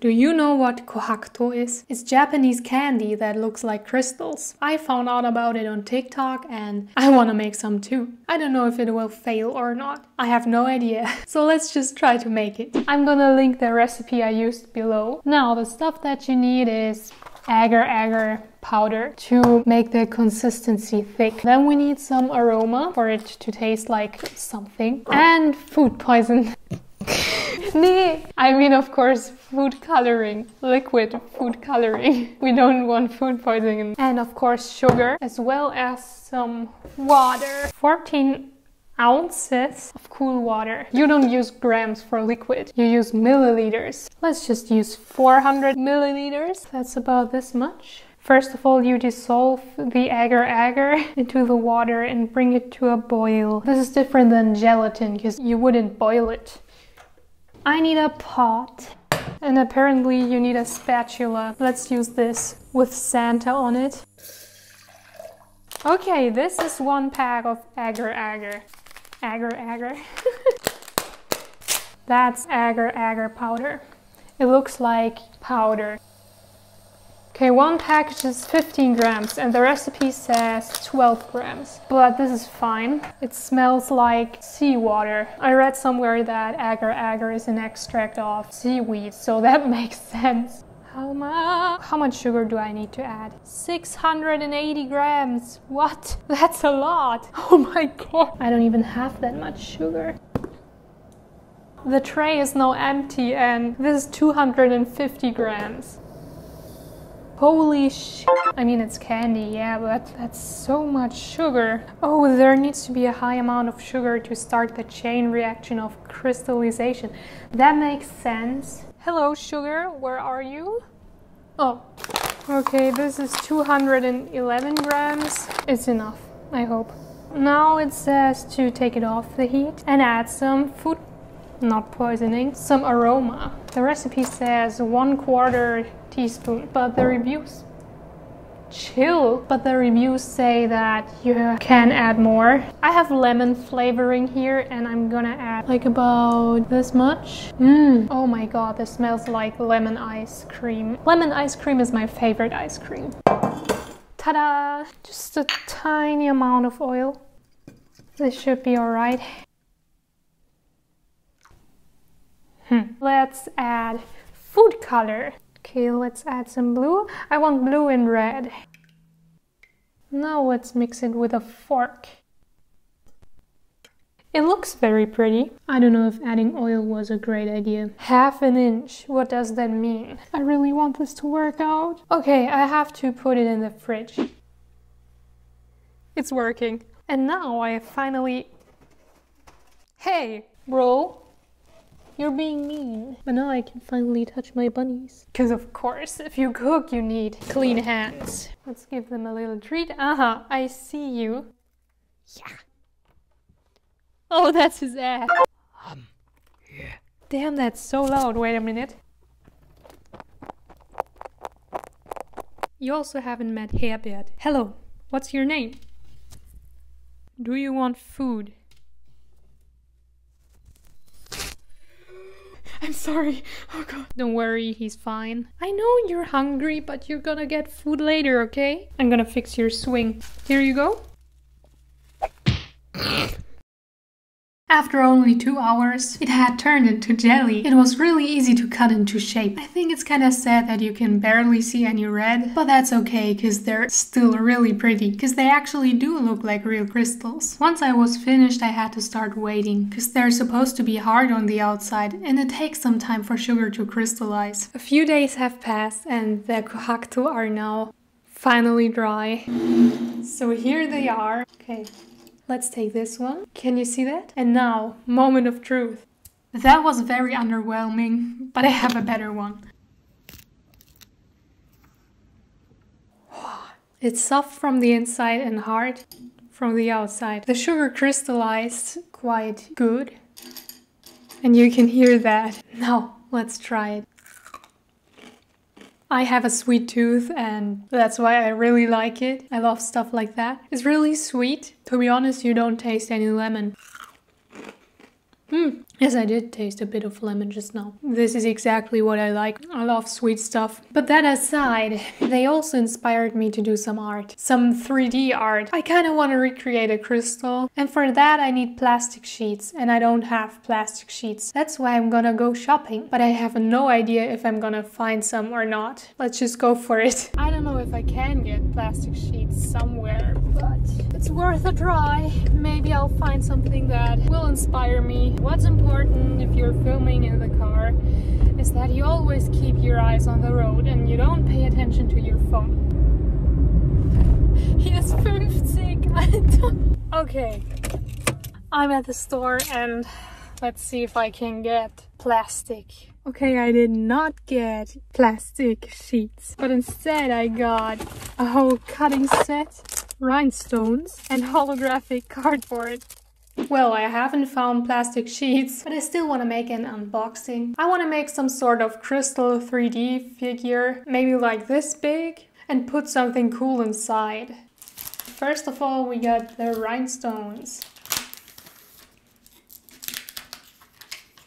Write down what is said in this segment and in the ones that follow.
Do you know what kohakto is? It's Japanese candy that looks like crystals. I found out about it on TikTok and I want to make some too. I don't know if it will fail or not. I have no idea. So let's just try to make it. I'm gonna link the recipe I used below. Now the stuff that you need is Agar Agar powder to make the consistency thick. Then we need some aroma for it to taste like something. And food poison. I mean, of course, food coloring, liquid food coloring. We don't want food poisoning. And of course, sugar, as well as some water. 14 ounces of cool water. You don't use grams for liquid, you use milliliters. Let's just use 400 milliliters. That's about this much. First of all, you dissolve the agar agar into the water and bring it to a boil. This is different than gelatin because you wouldn't boil it. I need a pot. And apparently you need a spatula. Let's use this with Santa on it. Okay, this is 1 pack of agar agar. Agar agar. That's agar agar powder. It looks like powder. Okay, 1 package is 15 grams and the recipe says 12 grams. But this is fine. It smells like seawater. I read somewhere that agar agar is an extract of seaweed, so that makes sense. How much sugar do I need to add? 680 grams. What? That's a lot. Oh my god. I don't even have that much sugar. The tray is now empty and this is 250 grams. Holy shit. I mean, it's candy, yeah, but that's so much sugar. Oh, there needs to be a high amount of sugar to start the chain reaction of crystallization. That makes sense. Hello, sugar, where are you? Oh, okay, this is 211 grams. It's enough, I hope. Now it says to take it off the heat and add some food, not poisoning, some aroma. The recipe says 1/4 teaspoon, but the reviews say that you can add more. I have lemon flavoring here and I'm gonna add like about this much. Oh my god, this smells like lemon ice cream. Lemon ice cream is my favorite ice cream. Ta-da! Just a tiny amount of oil. This should be alright. Let's add food color. Okay, let's add some blue. I want blue and red. Now let's mix it with a fork. It looks very pretty. I don't know if adding oil was a great idea. 1/2 inch. What does that mean? I really want this to work out. Okay, I have to put it in the fridge. It's working. And now I finally... Hey, bro. You're being mean. But now I can finally touch my bunnies. Because of course, if you cook, you need clean hands. Let's give them a little treat. I see you. Yeah. Oh, that's his ass. Yeah. Damn, that's so loud. Wait a minute. You also haven't met Herbert. Hello, what's your name? Do you want food? I'm sorry. Oh god. Don't worry, he's fine. I know you're hungry, but you're gonna get food later, okay? I'm gonna fix your swing. Here you go. After only 2 hours, it had turned into jelly. It was really easy to cut into shape. I think it's kinda sad that you can barely see any red, but that's okay because they're still really pretty, because they actually do look like real crystals. Once I was finished, I had to start waiting, because they're supposed to be hard on the outside and it takes some time for sugar to crystallize. A few days have passed and the kohakto are now finally dry. So here they are. Okay. Let's take this one. Can you see that? And now, moment of truth. That was very underwhelming, but I have a better one. It's soft from the inside and hard from the outside. The sugar crystallized quite good. And you can hear that. Now, let's try it. I have a sweet tooth and that's why I really like it. I love stuff like that. It's really sweet. To be honest, you don't taste any lemon. Yes, I did taste a bit of lemon just now. This is exactly what I like. I love sweet stuff. But that aside, they also inspired me to do some art. Some 3D art. I kind of want to recreate a crystal. And for that I need plastic sheets. And I don't have plastic sheets. That's why I'm gonna go shopping. But I have no idea if I'm gonna find some or not. Let's just go for it. I don't know if I can get plastic sheets somewhere, but it's worth a try. Maybe I'll find something that will inspire me. What's important if you're filming in the car is that you always keep your eyes on the road and you don't pay attention to your phone. Hier ist 50, Alter. Okay, I'm at the store and let's see if I can get plastic. Okay, I did not get plastic sheets, but instead I got a whole cutting set, rhinestones, and holographic cardboard. Well, I haven't found plastic sheets, but I still want to make an unboxing. I want to make some sort of crystal 3D figure, maybe like this big, and put something cool inside. First of all, we got the rhinestones.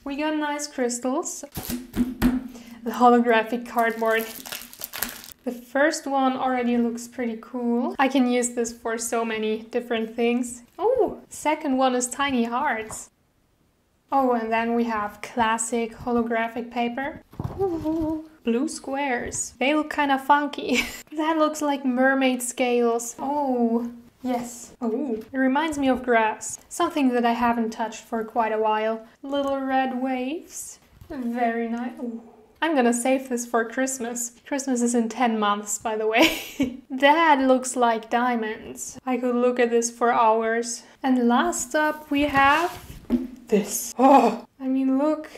We got nice crystals. The holographic cardboard. The first one already looks pretty cool. I can use this for so many different things. Oh, second one is tiny hearts. Oh, and then we have classic holographic paper. Ooh, blue squares. They look kind of funky. That looks like mermaid scales. Oh, yes. Oh, it reminds me of grass. Something that I haven't touched for quite a while. Little red waves. Very nice. Ooh. I'm gonna save this for Christmas. Christmas is in 10 months, by the way. That looks like diamonds. I could look at this for hours. And last up we have this. Oh, I mean, look.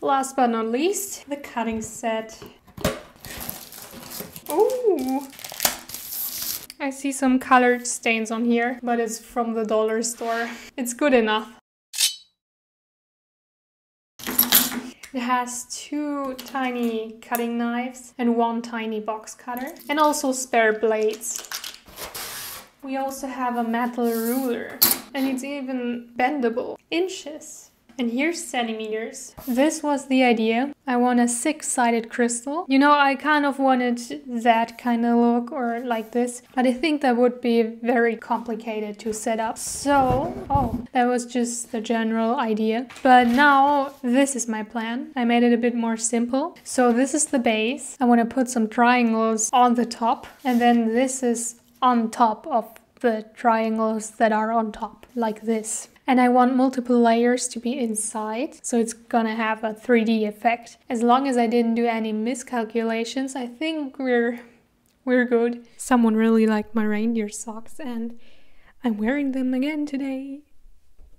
Last but not least, the cutting set. Ooh. I see some colored stains on here, but it's from the dollar store. It's good enough. It has 2 tiny cutting knives and 1 tiny box cutter, and also spare blades. We also have a metal ruler, and it's even bendable. Inches. And here's centimeters. This was the idea. I want a 6-sided crystal. You know, I kind of wanted that kind of look, or like this, but I think that would be very complicated to set up. So, oh, that was just the general idea. But now this is my plan. I made it a bit more simple. So this is the base. I want to put some triangles on the top, and then this is on top of the triangles that are on top, like this. And I want multiple layers to be inside, so it's gonna have a 3D effect. As long as I didn't do any miscalculations, I think we're good. Someone really liked my reindeer socks, and I'm wearing them again today.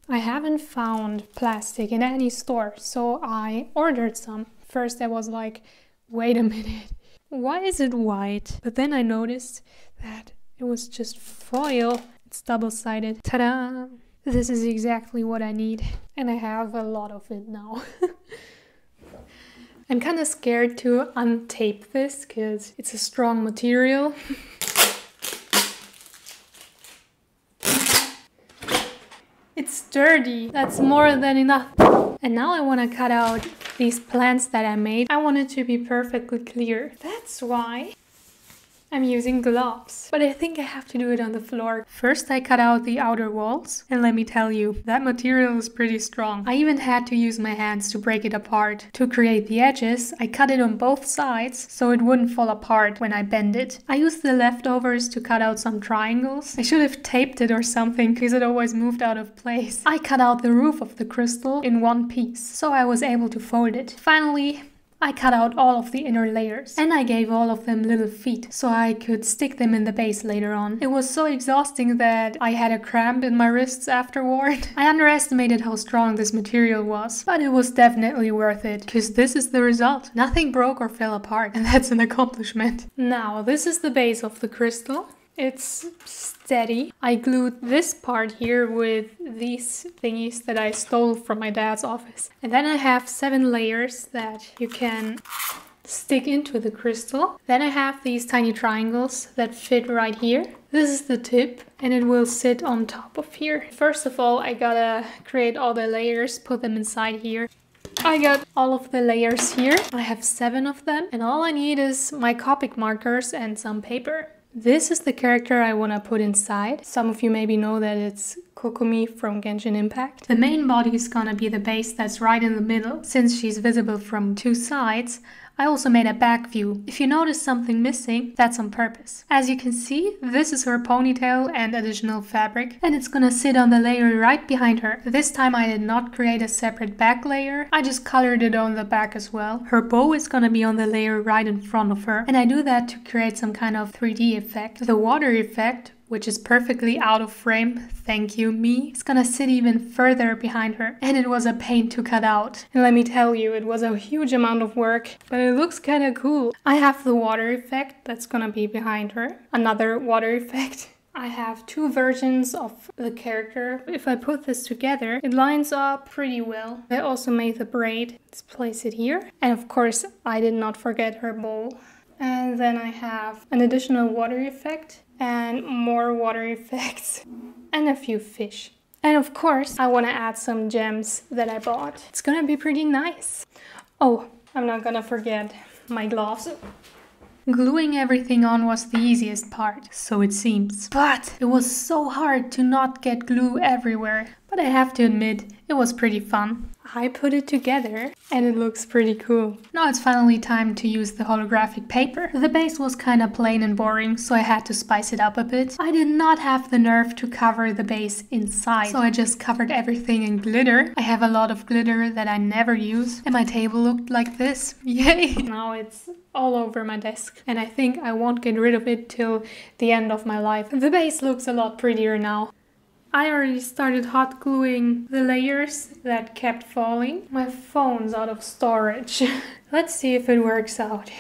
I haven't found plastic in any store, so I ordered some. First I was like, wait a minute, why is it white? But then I noticed that it was just foil. It's double-sided. Ta-da! This is exactly what I need, and I have a lot of it now. I'm kind of scared to untape this because it's a strong material. It's sturdy. That's more than enough. And now I want to cut out these plants that I made. I want it to be perfectly clear. That's why I'm using gloves, but I think I have to do it on the floor. First I cut out the outer walls, and let me tell you, that material is pretty strong. I even had to use my hands to break it apart. To create the edges, I cut it on both sides so it wouldn't fall apart when I bend it. I used the leftovers to cut out some triangles. I should have taped it or something because it always moved out of place. I cut out the roof of the crystal in one piece, so I was able to fold it. Finally, I cut out all of the inner layers, and I gave all of them little feet so I could stick them in the base later on. It was so exhausting that I had a cramp in my wrists afterward. I underestimated how strong this material was, but it was definitely worth it, because this is the result. Nothing broke or fell apart, and that's an accomplishment. Now, this is the base of the crystal. It's steady. I glued this part here with these thingies that I stole from my dad's office. And then I have 7 layers that you can stick into the crystal. Then I have these tiny triangles that fit right here. This is the tip and it will sit on top of here. First of all, I gotta create all the layers, put them inside here. I got all of the layers here. I have 7 of them and all I need is my Copic markers and some paper. This is the character I want to put inside. Some of you maybe know that it's Kokomi from Genshin Impact. The main body is gonna be the base that's right in the middle. Since she's visible from 2 sides, I also made a back view. If you notice something missing, that's on purpose. As you can see, this is her ponytail and additional fabric, and it's gonna sit on the layer right behind her. This time I did not create a separate back layer, I just colored it on the back as well. Her bow is gonna be on the layer right in front of her, and I do that to create some kind of 3D effect. The water effect, which is perfectly out of frame, thank you me, it's gonna sit even further behind her. And it was a pain to cut out. And let me tell you, it was a huge amount of work, but it looks kinda cool. I have the water effect that's gonna be behind her. Another water effect. I have 2 versions of the character. If I put this together, it lines up pretty well. I also made the braid. Let's place it here. And of course, I did not forget her bowl. And then I have an additional water effect and more water effects and a few fish. And of course, I want to add some gems that I bought. It's gonna be pretty nice. Oh, I'm not gonna forget my gloves. Gluing everything on was the easiest part, so it seems. But it was so hard to not get glue everywhere. But I have to admit, it was pretty fun. I put it together and it looks pretty cool. Now it's finally time to use the holographic paper. The base was kinda plain and boring, so I had to spice it up a bit. I did not have the nerve to cover the base inside, so I just covered everything in glitter. I have a lot of glitter that I never use, and my table looked like this. Yay! Now it's all over my desk, and I think I won't get rid of it till the end of my life. The base looks a lot prettier now. I already started hot gluing the layers that kept falling. My phone's out of storage. Let's see if it works out.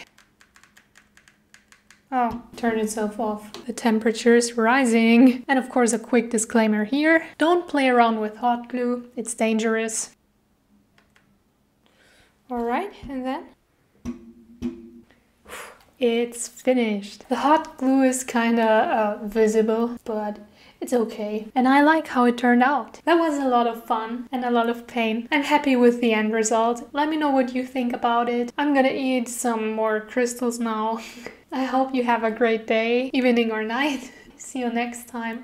Oh, turned itself off. The temperature is rising. And of course a quick disclaimer here. Don't play around with hot glue. It's dangerous. Alright, and then it's finished. The hot glue is kinda visible, but it's okay. And I like how it turned out. That was a lot of fun and a lot of pain. I'm happy with the end result. Let me know what you think about it. I'm gonna eat some more crystals now. I hope you have a great day, evening or night. See you next time.